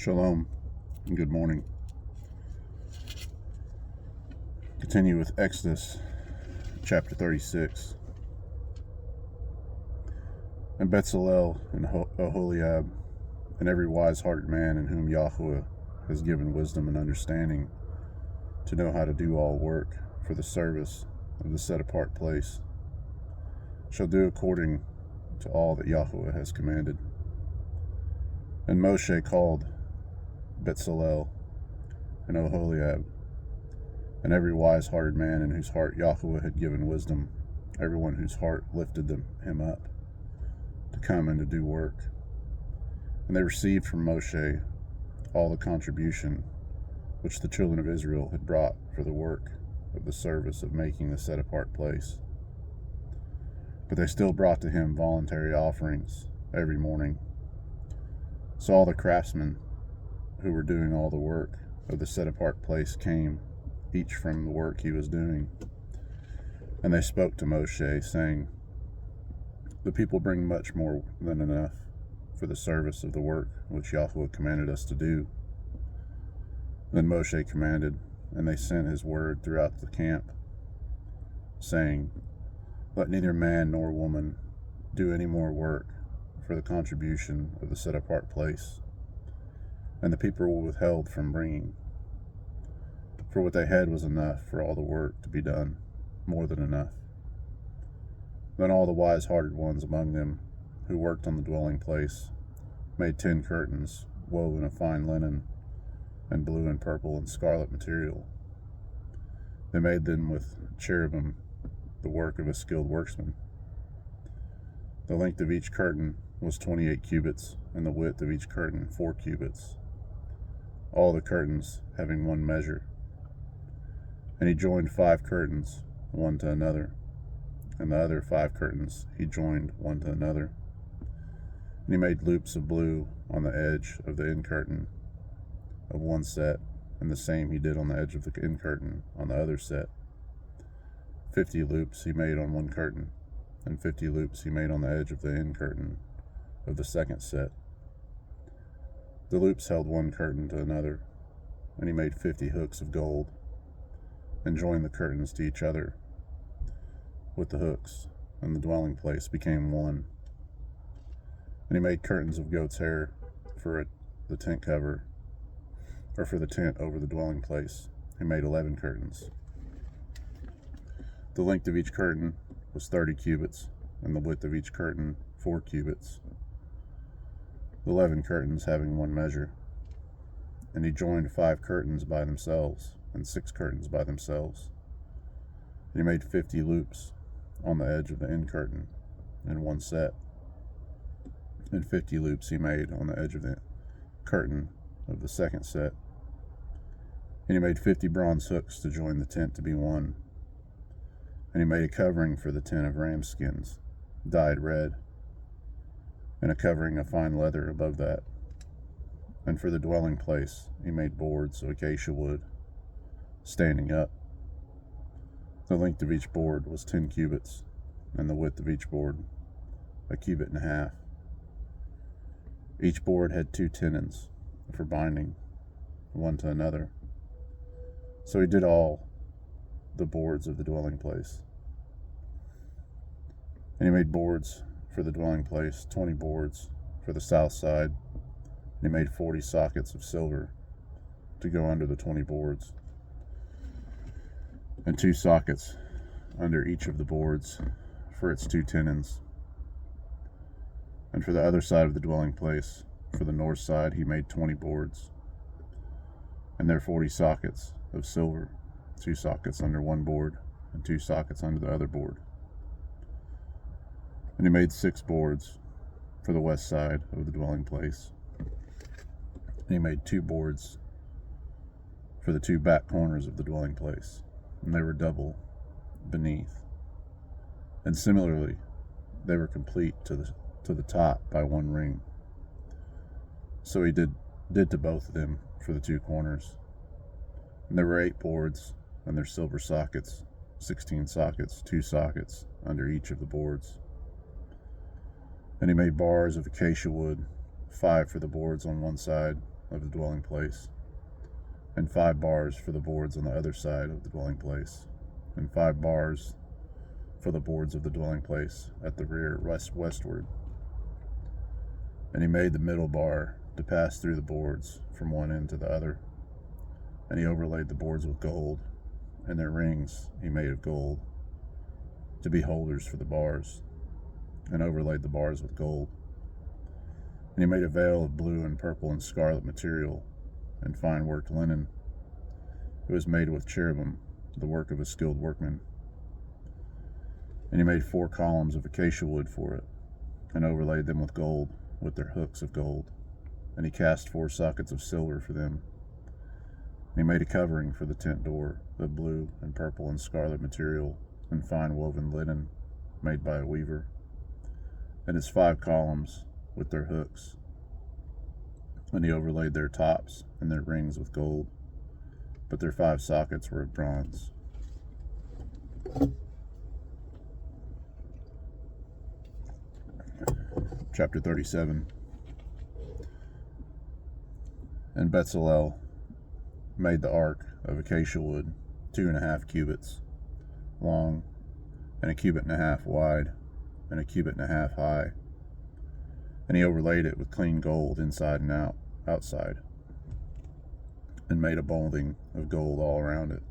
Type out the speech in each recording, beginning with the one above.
Shalom and good morning. Continue with Exodus chapter 36. And Bezalel and Oholiab and every wise-hearted man in whom Yahweh has given wisdom and understanding to know how to do all work for the service of the set-apart place shall do according to all that Yahweh has commanded. And Moshe called Bezalel and Oholiab and every wise-hearted man in whose heart Yahweh had given wisdom, everyone whose heart lifted him up, to come and to do work. And they received from Moshe all the contribution which the children of Israel had brought for the work of the service of making the set-apart place. But they still brought to him voluntary offerings every morning. So all the craftsmen who were doing all the work of the set-apart place came, each from the work he was doing. And they spoke to Moshe, saying, "The people bring much more than enough for the service of the work which Yahweh commanded us to do." Then Moshe commanded, and they sent his word throughout the camp, saying, "Let neither man nor woman do any more work for the contribution of the set-apart place." And the people were withheld from bringing, for what they had was enough for all the work to be done, more than enough. Then all the wise-hearted ones among them who worked on the dwelling place made 10 curtains woven of fine linen and blue and purple and scarlet material. They made them with cherubim, the work of a skilled workman. The length of each curtain was 28 cubits, and the width of each curtain 4 cubits, all the curtains having one measure. And he joined 5 curtains, one to another, and the other 5 curtains he joined one to another. And he made loops of blue on the edge of the end curtain of one set, and the same he did on the edge of the end curtain on the other set. 50 loops he made on one curtain, and 50 loops he made on the edge of the end curtain of the second set. The loops held one curtain to another, and he made 50 hooks of gold, and joined the curtains to each other with the hooks, and the dwelling place became one. And he made curtains of goat's hair for the tent cover, or for the tent over the dwelling place. He made 11 curtains. The length of each curtain was 30 cubits, and the width of each curtain 4 cubits, 11 curtains having one measure. And he joined 5 curtains by themselves, and 6 curtains by themselves. And he made 50 loops on the edge of the end curtain in one set, and 50 loops he made on the edge of the curtain of the second set. And he made 50 bronze hooks to join the tent to be one. And he made a covering for the tent of ram skins, dyed red, and a covering of fine leather above that. And for the dwelling place he made boards of acacia wood, standing up. The length of each board was 10 cubits, and the width of each board 1.5 cubits. Each board had 2 tenons for binding one to another. So he did all the boards of the dwelling place. And he made boards for the dwelling place, 20 boards for the south side. And he made 40 sockets of silver to go under the 20 boards, and 2 sockets under each of the boards for its 2 tenons. And for the other side of the dwelling place, for the north side, he made 20 boards, and their 40 sockets of silver, 2 sockets under one board, and 2 sockets under the other board. And he made 6 boards for the west side of the dwelling place. And he made 2 boards for the 2 back corners of the dwelling place, and they were double beneath. And similarly, they were complete to the top by 1 ring. So he did to both of them for the 2 corners. And there were 8 boards, and their silver sockets, 16 sockets, 2 sockets under each of the boards. And he made bars of acacia wood, 5 for the boards on one side of the dwelling place, and 5 bars for the boards on the other side of the dwelling place, and 5 bars for the boards of the dwelling place at the rear westward. And he made the middle bar to pass through the boards from one end to the other. And he overlaid the boards with gold, and their rings he made of gold, to be holders for the bars, and overlaid the bars with gold. And he made a veil of blue and purple and scarlet material, and fine worked linen. It was made with cherubim, the work of a skilled workman. And he made 4 columns of acacia wood for it, and overlaid them with gold, with their hooks of gold. And he cast 4 sockets of silver for them. And he made a covering for the tent door of blue and purple and scarlet material, and fine woven linen, made by a weaver. And its 5 columns with their hooks. And he overlaid their tops and their rings with gold, but their 5 sockets were of bronze. Chapter 37. And Bezalel made the ark of acacia wood, 2.5 cubits long, and 1.5 cubits wide, and 1.5 cubits high. And he overlaid it with clean gold inside and outside, and made a molding of gold all around it.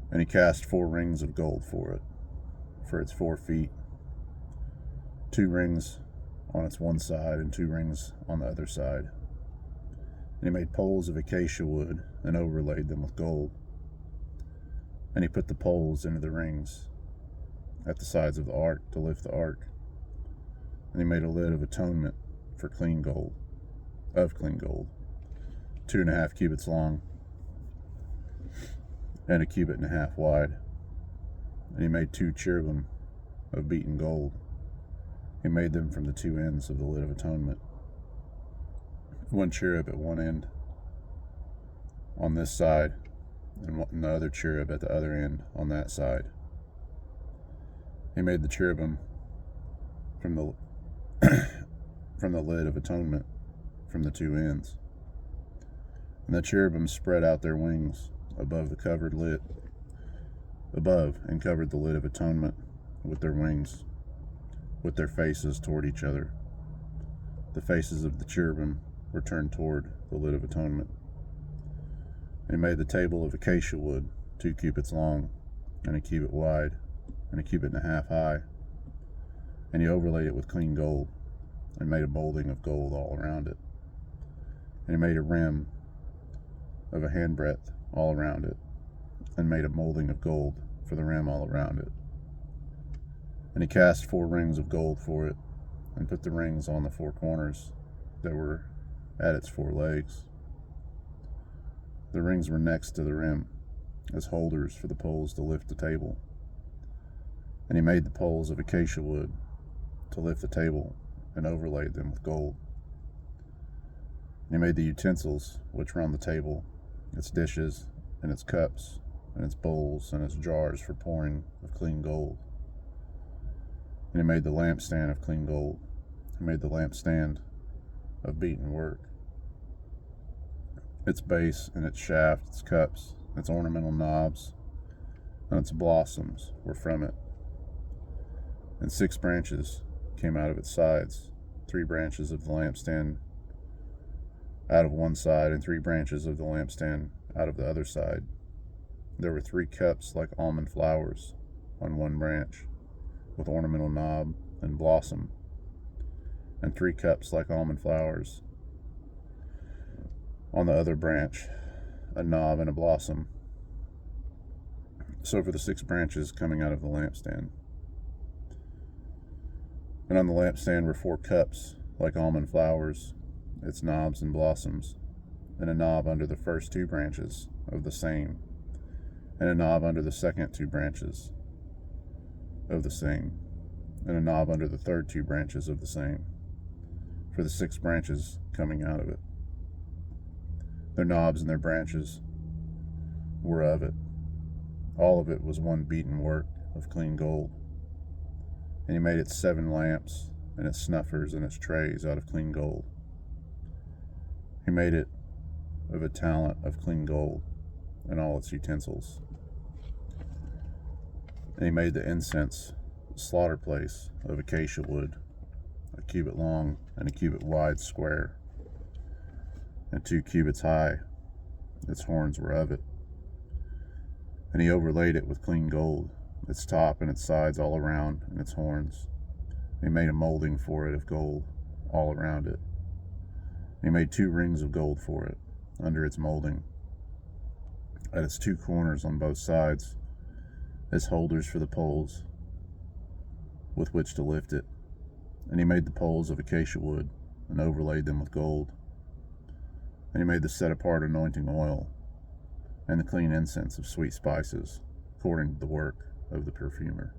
And he cast 4 rings of gold for it, for its 4 feet, 2 rings on its one side and 2 rings on the other side. And he made poles of acacia wood and overlaid them with gold. And he put the poles into the rings at the sides of the ark to lift the ark. And he made a lid of atonement for clean gold, 2.5 cubits long, and 1.5 cubits wide. And he made 2 cherubim of beaten gold. He made them from the 2 ends of the lid of atonement. 1 cherub at one end on this side, and the other cherub at the other end on that side. He made the cherubim from the from the lid of atonement from the 2 ends. And the cherubim spread out their wings above the covered lid, above, and covered the lid of atonement with their wings, with their faces toward each other. The faces of the cherubim were turned toward the lid of atonement. He made the table of acacia wood, 2 cubits long, and 1 cubit wide, and 1.5 cubits high. And he overlaid it with clean gold, and made a molding of gold all around it. And he made a rim of a handbreadth all around it, and made a molding of gold for the rim all around it. And he cast 4 rings of gold for it, and put the rings on the 4 corners that were at its 4 legs. The rings were next to the rim, as holders for the poles to lift the table. And he made the poles of acacia wood to lift the table, and overlaid them with gold. And he made the utensils which were on the table, its dishes, and its cups, and its bowls, and its jars for pouring of clean gold. And he made the lampstand of clean gold. He made the lampstand of beaten work. Its base and its shaft, its cups, its ornamental knobs, and its blossoms were from it. And 6 branches came out of its sides, 3 branches of the lampstand out of one side, and 3 branches of the lampstand out of the other side. There were 3 cups like almond flowers on one branch, with ornamental knob and blossom, and 3 cups like almond flowers on the other branch, a knob and a blossom. So for the 6 branches coming out of the lampstand. And on the lampstand were 4 cups like almond flowers, its knobs and blossoms, and a knob under the first 2 branches of the same, and a knob under the second 2 branches of the same, and a knob under the third 2 branches of the same, for the 6 branches coming out of it. Their knobs and their branches were of it. All of it was one beaten work of clean gold. And he made its 7 lamps, and its snuffers, and its trays out of clean gold. He made it of a talent of clean gold and all its utensils. And he made the incense slaughter place of acacia wood, a cubit long and a cubit wide square, and 2 cubits high. Its horns were of it. And he overlaid it with clean gold, its top and its sides all around, and its horns. He made a molding for it of gold all around it. He made 2 rings of gold for it, under its molding, at its 2 corners on both sides, as holders for the poles with which to lift it. And he made the poles of acacia wood, and overlaid them with gold. And he made the set-apart anointing oil, and the clean incense of sweet spices, according to the work of the perfumer.